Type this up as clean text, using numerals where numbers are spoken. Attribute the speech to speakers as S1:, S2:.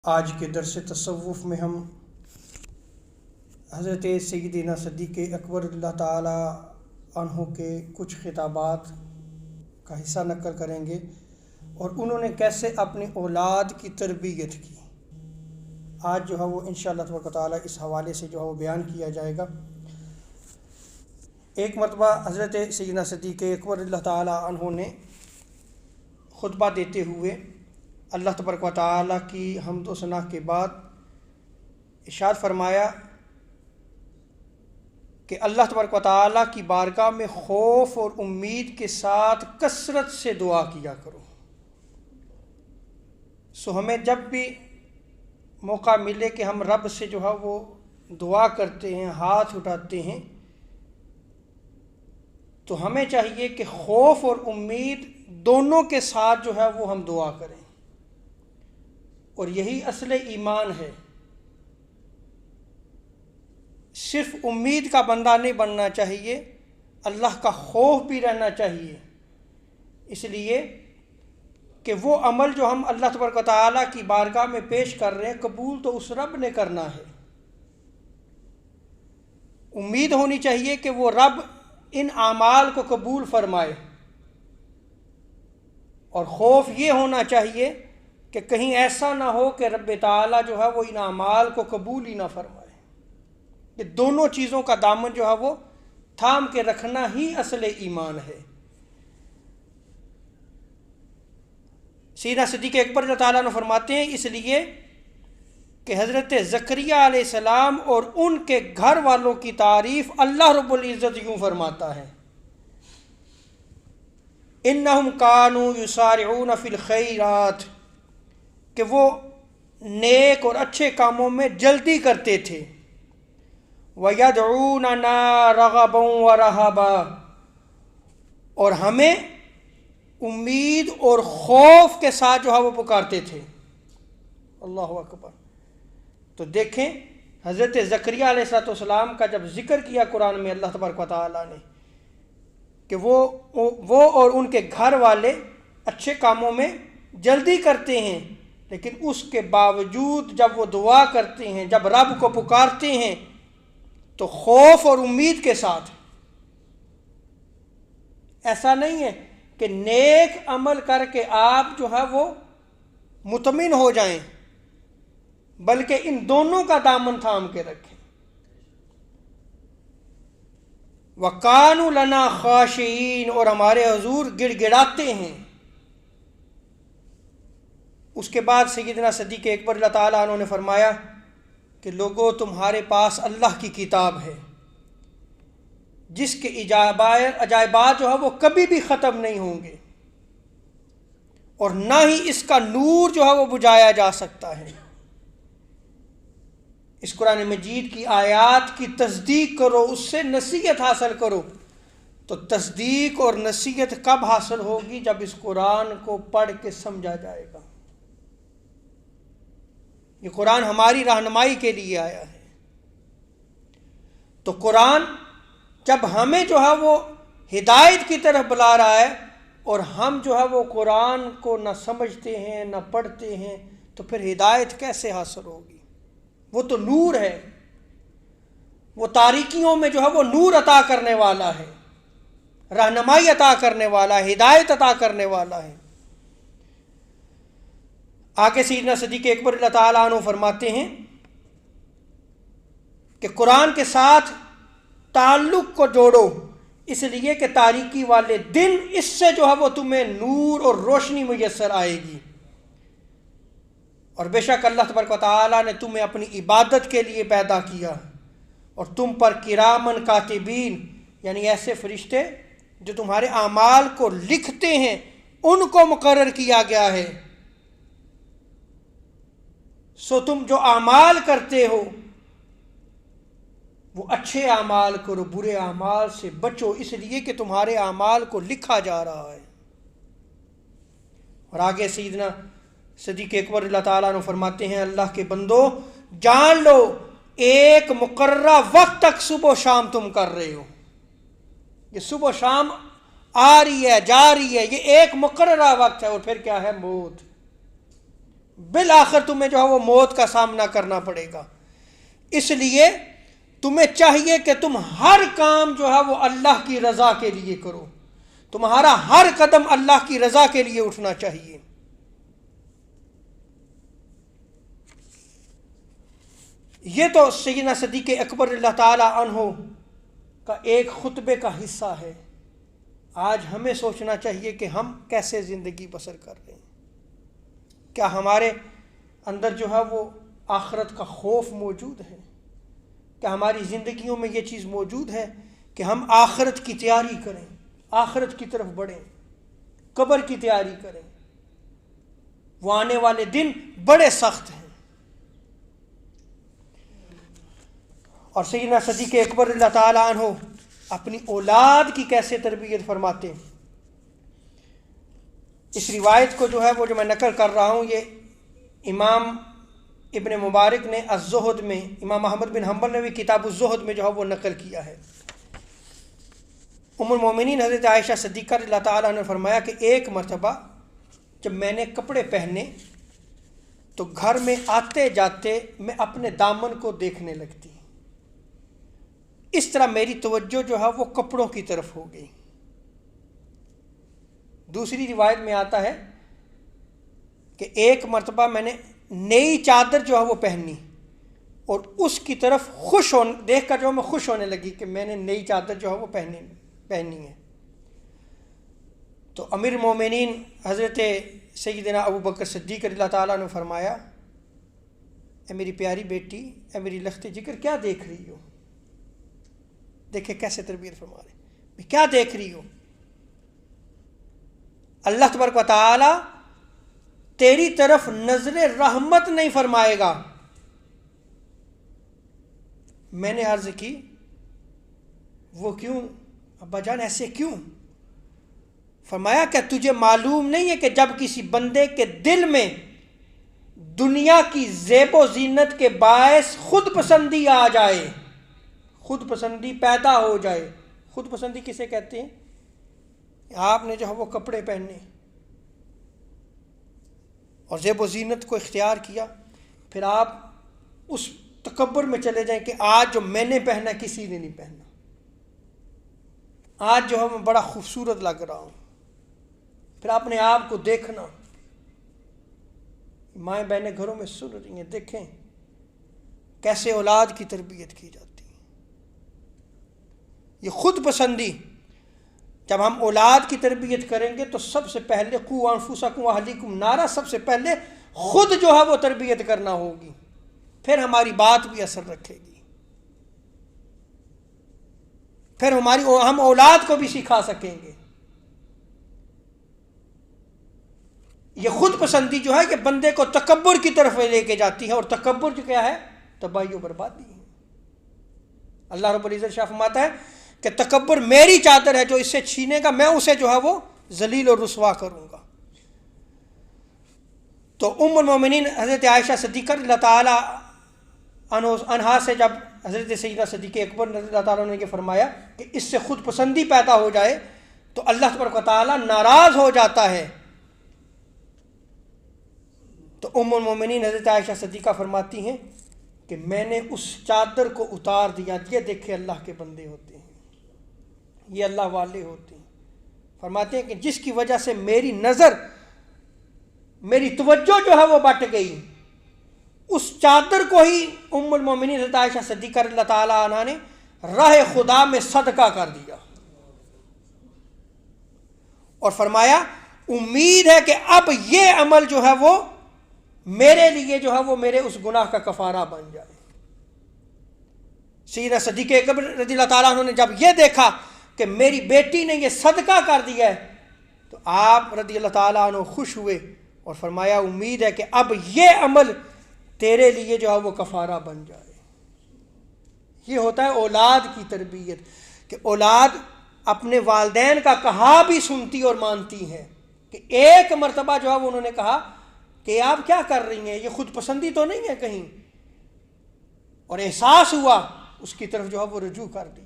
S1: آج کے درس تصوف میں ہم حضرت سیدنا صدیق اکبر اللہ تعالی عنہ کے کچھ خطابات کا حصہ نقل کریں گے اور انہوں نے کیسے اپنی اولاد کی تربیت کی۔ آج جو ہے وہ انشاءاللہ تبارک و تعالی اس حوالے سے جو ہے وہ بیان کیا جائے گا۔ ایک مرتبہ حضرت سیدنا صدیق اکبر اللہ تعالی عنہ نے خطبہ دیتے ہوئے اللہ تبارک و تعالی کی حمد و ثنا کے بعد ارشاد فرمایا کہ اللہ تبارک و تعالی کی بارگاہ میں خوف اور امید کے ساتھ کثرت سے دعا کیا کرو۔ سو ہمیں جب بھی موقع ملے کہ ہم رب سے جو ہے وہ دعا کرتے ہیں، ہاتھ اٹھاتے ہیں، تو ہمیں چاہیے کہ خوف اور امید دونوں کے ساتھ جو ہے وہ ہم دعا کریں، اور یہی اصل ایمان ہے۔ صرف امید کا بندہ نہیں بننا چاہیے، اللہ کا خوف بھی رہنا چاہیے، اس لیے کہ وہ عمل جو ہم اللہ تبارک و تعالیٰ کی بارگاہ میں پیش کر رہے ہیں قبول تو اس رب نے کرنا ہے۔ امید ہونی چاہیے کہ وہ رب ان اعمال کو قبول فرمائے، اور خوف یہ ہونا چاہیے کہ کہیں ایسا نہ ہو کہ رب تعالیٰ جو ہے وہ ان اعمال کو قبول ہی نہ فرمائے۔ یہ دونوں چیزوں کا دامن جو ہے وہ تھام کے رکھنا ہی اصل ایمان ہے۔ سیدنا صدیق اکبر اللہ تعالیٰ نے فرماتے ہیں اس لیے کہ حضرت زکریا علیہ السلام اور ان کے گھر والوں کی تعریف اللہ رب العزت یوں فرماتا ہے، انہم کانوا یسارعون فی الخیرات، کہ وہ نیک اور اچھے کاموں میں جلدی کرتے تھے، وَيَدْعُونَنَا رَغَبًا وَرَهَبًا، اور ہمیں امید اور خوف کے ساتھ جو ہے وہ پکارتے تھے۔ اللہ اکبر۔ تو دیکھیں حضرت زکریا علیہ السلام کا جب ذکر کیا قرآن میں اللہ تبارک و تعالیٰ نے کہ وہ اور ان کے گھر والے اچھے کاموں میں جلدی کرتے ہیں، لیکن اس کے باوجود جب وہ دعا کرتے ہیں، جب رب کو پکارتے ہیں تو خوف اور امید کے ساتھ۔ ایسا نہیں ہے کہ نیک عمل کر کے آپ جو ہے وہ مطمئن ہو جائیں، بلکہ ان دونوں کا دامن تھام کے رکھیں۔ وَقَانُوا لَنَا خَاشِعِينَ، اور ہمارے حضور گڑ گڑاتے ہیں۔ اس کے بعد سیدنا صدیق اکبر اللہ تعالیٰ عنہ نے فرمایا کہ لوگوں تمہارے پاس اللہ کی کتاب ہے جس کے عجائبات جو ہے وہ کبھی بھی ختم نہیں ہوں گے، اور نہ ہی اس کا نور جو ہے وہ بجھایا جا سکتا ہے۔ اس قرآن مجید کی آیات کی تصدیق کرو، اس سے نصیحت حاصل کرو۔ تو تصدیق اور نصیحت کب حاصل ہوگی؟ جب اس قرآن کو پڑھ کے سمجھا جائے گا۔ یہ قرآن ہماری رہنمائی کے لیے آیا ہے۔ تو قرآن جب ہمیں جو ہے وہ ہدایت کی طرف بلا رہا ہے اور ہم جو ہے وہ قرآن کو نہ سمجھتے ہیں نہ پڑھتے ہیں، تو پھر ہدایت کیسے حاصل ہوگی؟ وہ تو نور ہے، وہ تاریکیوں میں جو ہے وہ نور عطا کرنے والا ہے، رہنمائی عطا کرنے والا ہے، ہدایت عطا کرنے والا ہے۔ آگے سیدنا صدیق اکبر اللہ تعالیٰ عنہ فرماتے ہیں کہ قرآن کے ساتھ تعلق کو جوڑو، اس لیے کہ تاریکی والے دن اس سے جو ہے وہ تمہیں نور اور روشنی میسر آئے گی، اور بے شک اللہ تبارک و تعالیٰ نے تمہیں اپنی عبادت کے لیے پیدا کیا، اور تم پر کرامن کاتبین، یعنی ایسے فرشتے جو تمہارے اعمال کو لکھتے ہیں، ان کو مقرر کیا گیا ہے۔ سو تم جو اعمال کرتے ہو وہ اچھے اعمال کرو، برے اعمال سے بچو، اس لیے کہ تمہارے اعمال کو لکھا جا رہا ہے۔ اور آگے سیدنا صدیق اکبر اللہ تعالیٰ عنہ فرماتے ہیں، اللہ کے بندو جان لو ایک مقررہ وقت تک صبح و شام تم کر رہے ہو، یہ صبح و شام آ رہی ہے جا رہی ہے، یہ ایک مقررہ وقت ہے، اور پھر کیا ہے؟ موت۔ بالآخر تمہیں جو ہے وہ موت کا سامنا کرنا پڑے گا. اس لیے تمہیں چاہیے کہ تم ہر کام جو ہے وہ اللہ کی رضا کے لیے کرو. تمہارا ہر قدم اللہ کی رضا کے لیے اٹھنا چاہیے. یہ تو سیدنا صدیق اکبر رضی اللہ تعالی عنہ کا ایک خطبے کا حصہ ہے. آج ہمیں سوچنا چاہیے کہ ہم کیسے زندگی بسر کر رہے ہیں. کیا ہمارے اندر جو ہے وہ آخرت کا خوف موجود ہے؟ کیا ہماری زندگیوں میں یہ چیز موجود ہے کہ ہم آخرت کی تیاری کریں، آخرت کی طرف بڑھیں، قبر کی تیاری کریں؟ وہ آنے والے دن بڑے سخت ہیں. اور سیدنا صدیق اکبر رضی اللہ تعالیٰ عنہ اپنی اولاد کی کیسے تربیت فرماتے ہیں. اس روایت کو جو ہے وہ جو میں نقل کر رہا ہوں، یہ امام ابن مبارک نے الزہد میں، امام احمد بن حنبل نے بھی کتاب الزہد میں جو ہے وہ نقل کیا ہے. ام المومنین حضرت عائشہ صدیقہ رضی اللہ تعالیٰ نے فرمایا کہ ایک مرتبہ جب میں نے کپڑے پہنے تو گھر میں آتے جاتے میں اپنے دامن کو دیکھنے لگتی. اس طرح میری توجہ جو ہے وہ کپڑوں کی طرف ہو گئی. دوسری روایت میں آتا ہے کہ ایک مرتبہ میں نے نئی چادر جو ہے وہ پہنی اور اس کی طرف دیکھ کر جو میں خوش ہونے لگی کہ میں نے نئی چادر جو ہے وہ پہنی ہے. تو امیر المومنین حضرت سیدنا ابو بکر صدیق رضی اللہ تعالیٰ نے فرمایا، اے میری پیاری بیٹی، اے میری لخت جگر، کیا دیکھ رہی ہو؟ دیکھیں کیسے تربیت فرما رہے، کیا دیکھ رہی ہو؟ اللہ تبارک و تعالی تیری طرف نظر رحمت نہیں فرمائے گا. میں نے عرض کی، وہ کیوں ابا جان، ایسے کیوں؟ فرمایا کہ تجھے معلوم نہیں ہے کہ جب کسی بندے کے دل میں دنیا کی زیب و زینت کے باعث خود پسندی آ جائے، خود پسندی پیدا ہو جائے. خود پسندی کسے کہتے ہیں؟ آپ نے جو ہے وہ کپڑے پہنے اور زیب و زینت کو اختیار کیا، پھر آپ اس تکبر میں چلے جائیں کہ آج جو میں نے پہنا کسی نے نہیں پہنا، آج جو ہے میں بڑا خوبصورت لگ رہا ہوں. پھر اپنے آپ کو دیکھنا. مائیں بہنیں گھروں میں سن رہی ہیں، دیکھیں کیسے اولاد کی تربیت کی جاتی. یہ خود پسندی، جب ہم اولاد کی تربیت کریں گے تو سب سے پہلے قوا انفسکم واہلیکم نارا، سب سے پہلے خود جو ہے وہ تربیت کرنا ہوگی، پھر ہماری بات بھی اثر رکھے گی، پھر ہم اولاد کو بھی سکھا سکیں گے. یہ خود پسندی جو ہے کہ بندے کو تکبر کی طرف لے کے جاتی ہے، اور تکبر جو کیا ہے؟ تباہی و بربادی ہے. اللہ رب العزت شاہ فرماتا ہے کہ تکبر میری چادر ہے، جو اس سے چھینے گا میں اسے جو ہے وہ ذلیل اور رسوا کروں گا. تو ام المومنین حضرت عائشہ صدیقہ رضی اللہ تعالی عنہا سے جب حضرت سیدنا صدیق اکبر رضی اللہ تعالیٰ نے یہ فرمایا کہ اس سے خود پسندی پیدا ہو جائے تو اللہ تبارک و تعالیٰ ناراض ہو جاتا ہے. تو ام المومنین حضرت عائشہ صدیقہ فرماتی ہیں کہ میں نے اس چادر کو اتار دیا. یہ دیکھے اللہ کے بندے ہوتے ہیں، یہ اللہ والے ہوتے ہیں. فرماتے ہیں کہ جس کی وجہ سے میری نظر، میری توجہ جو ہے وہ بٹ گئی، اس چادر کو ہی ام المومنین حضرت عائشہ صدیقہ رضی اللہ تعالیٰ عنہ نے راہ خدا میں صدقہ کر دیا، اور فرمایا امید ہے کہ اب یہ عمل جو ہے وہ میرے لیے جو ہے وہ میرے اس گناہ کا کفارہ بن جائے. سیدنا صدیق اکبر رضی اللہ تعالیٰ عنہ نے جب یہ دیکھا کہ میری بیٹی نے یہ صدقہ کر دیا ہے تو آپ رضی اللہ تعالیٰ عنہ خوش ہوئے اور فرمایا امید ہے کہ اب یہ عمل تیرے لیے جو ہے وہ کفارہ بن جائے. یہ ہوتا ہے اولاد کی تربیت، کہ اولاد اپنے والدین کا کہا بھی سنتی اور مانتی ہے. کہ ایک مرتبہ جو ہے وہ انہوں نے کہا کہ آپ کیا کر رہی ہیں، یہ خود پسندی تو نہیں ہے کہیں، اور احساس ہوا، اس کی طرف جو ہے وہ رجوع کر دی.